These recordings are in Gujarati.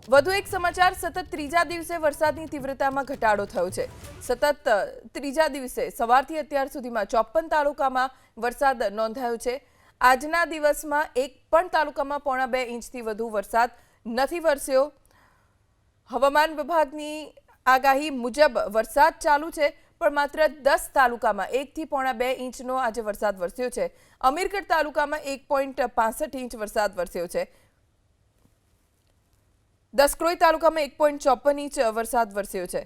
વધુ એક સમાચાર સતત ત્રીજા દિવસે વરસાદની તીવ્રતામાં ઘટાડો થયો છે। સતત ત્રીજા દિવસે સવારથી અત્યાર સુધીમાં 54 તાલુકામાં વરસાદ નોંધાયો છે। આજના દિવસમાં એક પણ તાલુકામાં 1.5 ઇંચથી વધુ વરસાદ નથી વરસ્યો। હવામાન વિભાગની આગાહી મુજબ વરસાદ ચાલુ છે, પણ માત્ર 10 તાલુકામાં 1 થી 1.5 ઇંચનો આજે વરસાદ વરસ્યો છે। અમીરગઢ તાલુકામાં 1.65 ઇંચ વરસાદ વરસ્યો છે। દસક્રોઈ તાલુકામાં 1.54 ઇંચ વરસાદ વરસ્યો છે।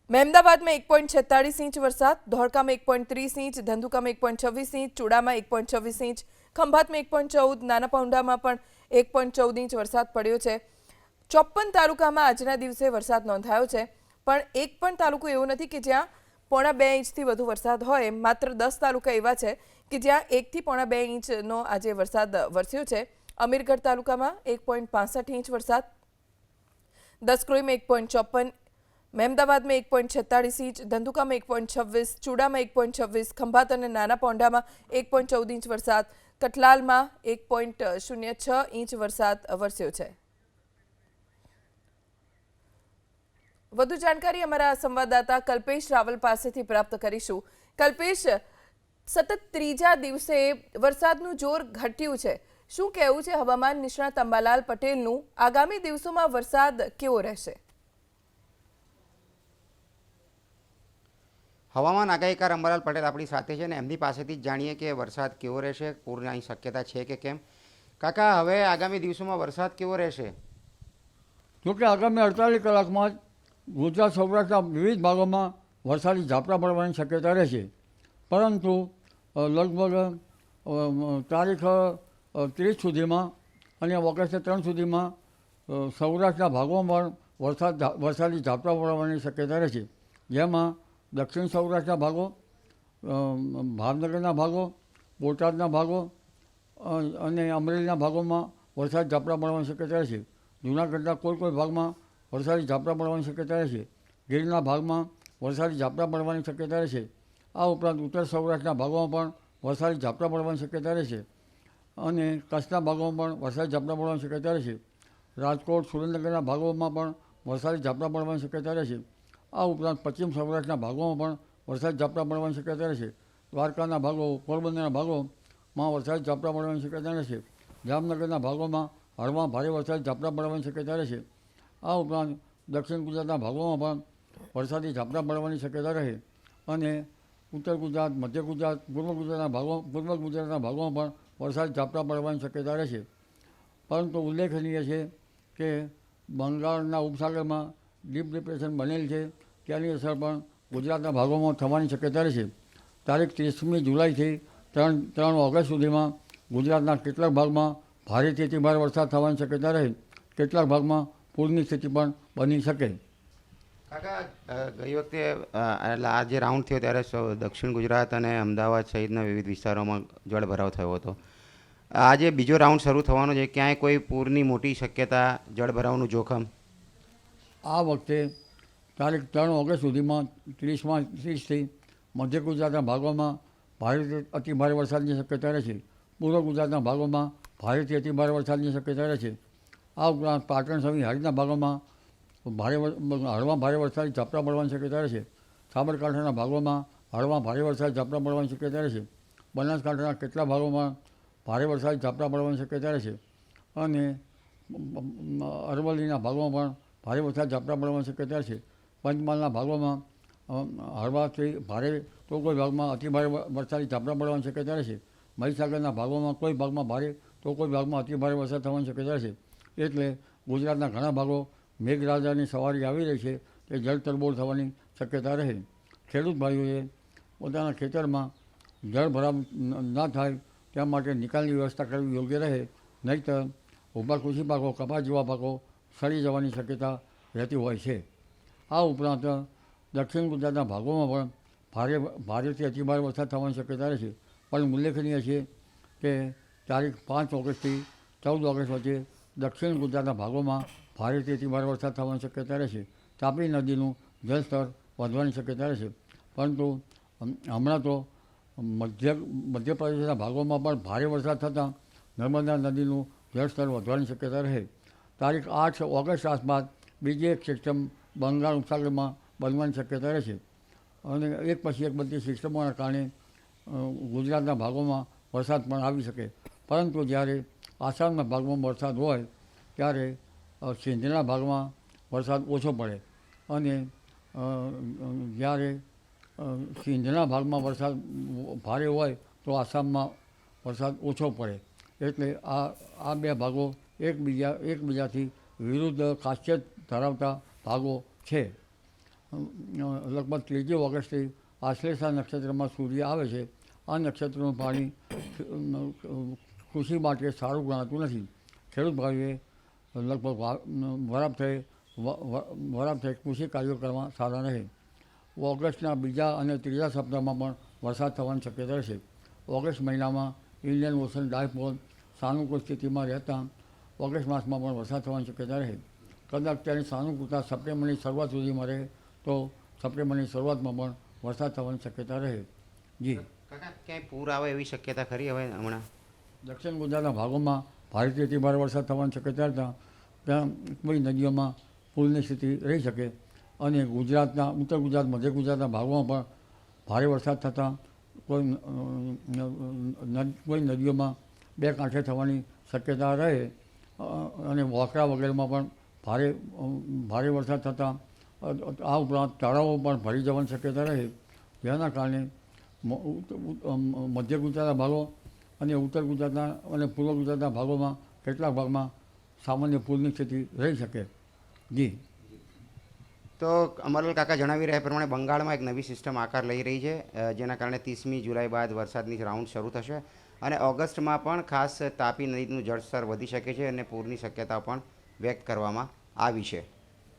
મહેમદાવાદમાં 1.46 ઇંચ વરસાદ, ધોળકામાં 1.30 ઇંચ, ધંધુકામાં 1.26 ઇંચ, ચુડામાં 1.26 ઇંચ, ખંભાતમાં 1.14, નાના પૌંડામાં પણ 1.14 ઇંચ વરસાદ પડ્યો છે। 54 તાલુકામાં આજના દિવસે વરસાદ નોંધાયો છે, પણ એક પણ તાલુકો એવો નથી કે જ્યાં 1.5 ઇંચથી વધુ વરસાદ હોય। માત્ર 10 તાલુકા એવા છે કે જ્યાં 1 થી 1.5 ઇંચનો આજે વરસાદ વરસ્યો છે। અમીરગઢ તાલુકામાં 1.65 ઇંચ વરસાદ, દસક્રોઈમાં 1.54, મહેમદાવાદમાં 1.46 ઇંચ, ધંધુકામાં 1.26, ચુડામાં 1.26, ખંભાત અને નાના પૌંડામાં 1.14 ઇંચ વરસાદ, કઠલાલમાં 1.06 ઇંચ વરસાદ વરસ્યો છે। વધુ જાણકારી અમારા સંવાદદાતા કલ્પેશ રાવલ પાસેથી પ્રાપ્ત કરીશું। કલ્પેશ, સતત ત્રીજા દિવસે વરસાદનું જોર ઘટ્યું છે, શું કહેવું છે હવામાન નિષ્ણાત અંબાલાલ પટેલનું? આગામી દિવસોમાં વરસાદ કેવો રહેશે? હવામાન આગાહીકાર અંબાલાલ પટેલ આપણી સાથે છે ને એમની પાસેથી જ જાણીએ કે વરસાદ કેવો રહેશે, પૂરની શક્યતા છે કે કેમ। કાકા, હવે આગામી દિવસોમાં વરસાદ કેવો રહેશે? જોકે આગામી 48 કલાકમાં ગુજરાત સૌરાષ્ટ્રના વિવિધ ભાગોમાં વરસાદી ઝાપટા પડવાની શક્યતા રહેશે, પરંતુ લગભગ તારીખ 30 સુધીમાં અને ઓગસ્ટ 3 સુધીમાં સૌરાષ્ટ્રના ભાગોમાં પણ વરસાદી ઝાપટા પડવાની શક્યતા રહેશે, જેમાં દક્ષિણ સૌરાષ્ટ્રના ભાગો, ભાવનગરના ભાગો, બોટાદના ભાગો અને અમરેલીના ભાગોમાં વરસાદી ઝાપટા પડવાની શક્યતા રહેશે। જૂનાગઢના કોઈ ભાગમાં વરસાદી ઝાપટા પડવાની શક્યતા રહેશે। ગીરના ભાગમાં વરસાદી ઝાપટા પડવાની શક્યતા રહેશે। આ ઉપરાંત ઉત્તર સૌરાષ્ટ્રના ભાગોમાં પણ વરસાદી ઝાપટા પડવાની શક્યતા રહેશે અને કચ્છના ભાગોમાં પણ વરસાદી ઝાપટા પડવાની શક્યતા રહેશે। રાજકોટ, સુરેન્દ્રનગરના ભાગોમાં પણ વરસાદી ઝાપટા પડવાની શક્યતા રહેશે। આ ઉપરાંત પશ્ચિમ સૌરાષ્ટ્રના ભાગોમાં પણ વરસાદી ઝાપટા પડવાની શક્યતા રહેશે। દ્વારકાના ભાગો, પોરબંદરના ભાગોમાં વરસાદી ઝાપટા પડવાની શક્યતા રહેશે। જામનગરના ભાગોમાં હળવા ભારે વરસાદી ઝાપટા પડવાની શક્યતા રહેશે। આ ઉપરાંત દક્ષિણ ગુજરાતના ભાગોમાં પણ વરસાદી ઝાપટા પડવાની શક્યતા રહે અને ઉત્તર ગુજરાત, મધ્ય ગુજરાત, પૂર્વ ગુજરાતના ભાગોમાં પણ વરસાદી ઝાપટા પડવાની શક્યતા રહેશે। પરંતુ ઉલ્લેખનીય છે કે બંગાળના ઉપસાગરમાં ડીપ ડિપ્રેશન બનેલ છે, તેની અસર પણ ગુજરાતના ભાગોમાં થવાની શક્યતા રહેશે। તારીખ 30મી જુલાઈથી 3 ઓગસ્ટ સુધીમાં ગુજરાતના કેટલાક ભાગમાં ભારેથી અતિ ભારે વરસાદ થવાની શક્યતા રહે, કેટલાક ભાગમાં પૂરની સ્થિતિ પણ બની શકે। કાકા, ગઈ વખતે એટલે આ જે રાઉન્ડ થયો ત્યારે દક્ષિણ ગુજરાત અને અમદાવાદ સહિતના વિવિધ વિસ્તારોમાં જળભરાવ થયો હતો। આજે બીજો રાઉન્ડ શરૂ થવાનો છે, ક્યાંય કોઈ પૂરની મોટી શક્યતા, જળભરાવનું જોખમ? આ વખતે તારીખ 3 ઓગસ્ટ સુધીમાં 30થી મધ્ય ગુજરાતના ભાગોમાં ભારેથી અતિ ભારે વરસાદની શક્યતા રહેશે। પૂર્વ ગુજરાતના ભાગોમાં ભારેથી અતિ ભારે વરસાદની શક્યતા રહેશે। આ ઉપરાંત પાટણ સહિત હારીના ભાગોમાં હળવા ભારે વરસાદી ઝાપટા પડવાની શક્યતા રહેશે। સાબરકાંઠાના ભાગોમાં હળવા ભારે વરસાદી ઝાપટા પડવાની શક્યતા રહેશે। બનાસકાંઠાના કેટલાક ભાગોમાં ભારે વરસાદી ઝાપટા પડવાની શક્યતા રહેશે અને અરવલ્લીના ભાગોમાં પણ ભારે વરસાદ ઝાપટા પડવાની શક્યતા છે। પંચમહાલના ભાગોમાં હળવાથી ભારે તો કોઈ ભાગમાં અતિ ભારે વરસાદી ઝાપટા પડવાની શક્યતા રહેશે। મહીસાગરના ભાગોમાં કોઈ ભાગમાં ભારે તો કોઈ ભાગમાં અતિ ભારે વરસાદ થવાની શક્યતા છે। એટલે ગુજરાતના ઘણા ભાગો મેઘરાજાની સવારી આવી રહી છે, તે જળતરબોળ થવાની શક્યતા રહે। ખેડૂત ભાઈઓએ પોતાના ખેતરમાં જળભરાવ ના થાય તે માટે નિકાલની વ્યવસ્થા કરવી યોગ્ય રહે, નહીંતર ઊભા કૃષિ પાકો, કપાસ જેવા પાકો સડી જવાની શક્યતા રહેતી હોય છે। આ ઉપરાંત દક્ષિણ ગુજરાતના ભાગોમાં પણ ભારેથી અતિ ભારે વરસાદ થવાની શક્યતા રહેશે। પણ ઉલ્લેખનીય છે કે તારીખ 5 ઓગસ્ટથી 14 ઓગસ્ટ વચ્ચે દક્ષિણ ગુજરાતના ભાગોમાં ભારેથી અતિ ભારે વરસાદ થવાની શક્યતા રહેશે। તાપી નદીનું જળસ્તર વધવાની શક્યતા રહેશે, પરંતુ હમણાં તો મધ્યપ્રદેશના ભાગોમાં પણ ભારે વરસાદ થતાં નર્મદા નદીનું જળસ્તર વધવાની શક્યતા રહે તારીખ 8 ઓગસ્ટ આસપાસ બીજી એક સિસ્ટમ બંગાળ ઉપસાગરમાં બનવાની શક્યતા રહે છે અને એક પછી એક બધી સિસ્ટમોના કારણે ગુજરાતના ભાગોમાં વરસાદ પણ આવી શકે, પરંતુ જ્યારે આસામના ભાગમાં વરસાદ હોય ત્યારે સિંધના ભાગમાં વરસાદ ઓછો પડે અને જ્યારે સિંધના ભાગમાં વરસાદ ભારે હોય તો આસામમાં વરસાદ ઓછો પડે. એટલે આ બે ભાગો એકબીજાથી વિરુદ્ધ ખાસિયત ધરાવતા ભાગો છે. લગભગ 3 ઓગસ્ટથી આશ્લેષા નક્ષત્રમાં સૂર્ય આવે છે. આ નક્ષત્રનું પાણી કૃષિ માટે સારું ગણાતું નથી. ખેડૂત ભાઈઓએ લગભગ વરાપ થઈ કૃષિ કાર્યો કરવા સારા રહે. ઓગસ્ટના બીજા અને ત્રીજા સપ્તાહમાં પણ વરસાદ થવાની શક્યતા રહેશે. ઓગસ્ટ મહિનામાં ઇન્ડિયન ઓશન ડાયપોલ સાનુકૂળ સ્થિતિમાં રહેતા ઓગસ્ટ માસમાં પણ વરસાદ થવાની શક્યતા રહે. કદાચ તેની સાનુકૂળતા સપ્ટેમ્બરની શરૂઆત સુધીમાં રહે તો સપ્ટેમ્બરની શરૂઆતમાં પણ વરસાદ થવાની શક્યતા રહે. જી કાકા, ક્યાંય પૂર આવે એવી શક્યતા ખરી હવે હમણાં? દક્ષિણ ગુજરાતના ભાગોમાં ભારેથી અતિ ભારે વરસાદ થવાની શક્યતા હતા. ત્યાં કોઈ નદીઓમાં પૂરની સ્થિતિ રહી શકે અને ગુજરાતના ઉત્તર ગુજરાત, મધ્ય ગુજરાતના ભાગોમાં પણ ભારે વરસાદ થતાં કોઈ નદીઓમાં બે કાંઠે થવાની શક્યતા રહે અને વોકરા વગેરેમાં પણ ભારે વરસાદ થતાં આ ઉપરાંત તળાવો પણ ભરી જવાની શક્યતા રહે, જેના કારણે મધ્ય ગુજરાતના ભાગો અને ઉત્તર ગુજરાતના અને પૂર્વ ગુજરાતના ભાગોમાં કેટલાક ભાગમાં સામાન્ય પૂરની સ્થિતિ રહી શકે. જી. તો અમરલાલ કાકા જણાવી રહ્યા પ્રમાણે બંગાળમાં એક નવી સિસ્ટમ આકાર લઈ રહી છે, જેના કારણે 30મી જુલાઈ બાદ વરસાદની રાઉન્ડ શરૂ થશે અને ઓગસ્ટમાં પણ ખાસ તાપી નદીનું જળસ્તર વધી શકે છે અને પૂરની શક્યતા પણ વ્યક્ત કરવામાં આવી છે.